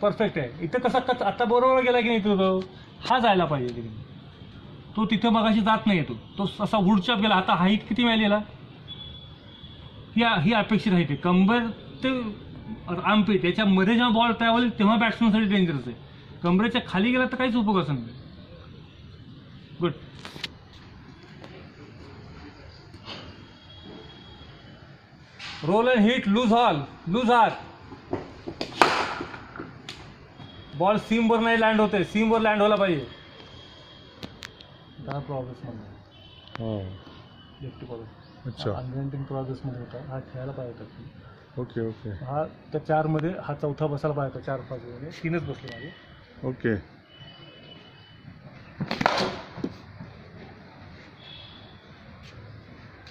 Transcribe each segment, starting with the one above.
Perfect आहे. इथं कसा आता बरोबर गेला की नाही तो हा जायला पाहिजे तिकडे. तो तिथं मगाशी जात नाही येतो, तो असा उडचाप गेला. आता हाईट किती मिळालेला ही अपेक्षित आहे. ते कंबर ते आर्मपीट याच्यामध्ये जेव्हा बॉल ट्रॅव्हल तेव्हा बॅट्समनसाठी डेंजरस आहे. कंबरेच्या खाली गेला तर काहीच उपयोग असं नाही. Good. Roll and hit, loose हात. बॉल सीमवर नाही लँड होते, सीमवर लँड व्हायला पाहिजे. दहा प्रॉग्रेसमध्ये लेफ्टी बॉल. अच्छा, अनरेंटिंग प्रोग्रेसमध्ये होता हा, खेळायला पाहिजे होता. Okay okay. हा त्या 4 मध्ये हा चौथा बसायला पाहिजे होता. 4-5 मध्ये 3च बसले माझे. ओके.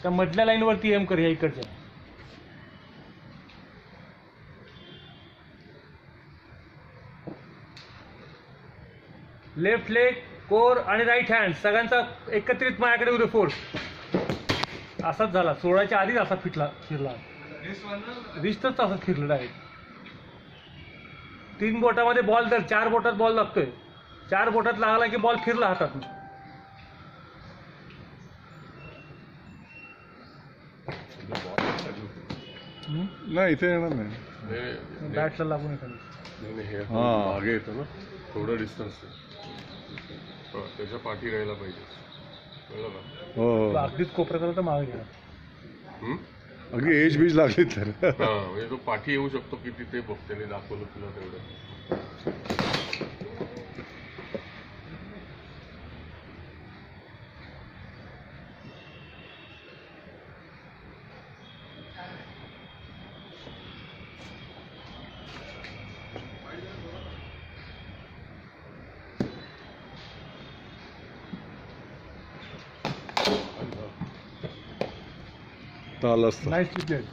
त्या मधल्या लाईनवरती एम कर, ह्या इकडच्या. लेफ्ट लेग, कोर आणि राईट हँड सगळ्यांचा एकत्रित माझ्याकडे उद्या फोर्स. असाच झाला 16च्या आधीच असा फिरला. रिस्टच असं फिरलं डायरेक्ट. 3 बोटामध्ये बॉल जर 4 बोटात बॉल लागतोय, 4 बोटात लागला की बॉल फिरला हातात. नाही इथे येणार नाही, बॅटला लागून येतो. मागे येतो ना थोडं डिस्टन्स, त्याच्या पाठी राहायला पाहिजे. कळलं का? हो, अगदीच कोपऱ्यात तर मागे गेला. अगदी एज बीज लागली तर म्हणजे तो पाठी येऊ शकतो की तिथे बघ त्याने दाखवलं तुला तेवढं. आलं असतं. Nice played.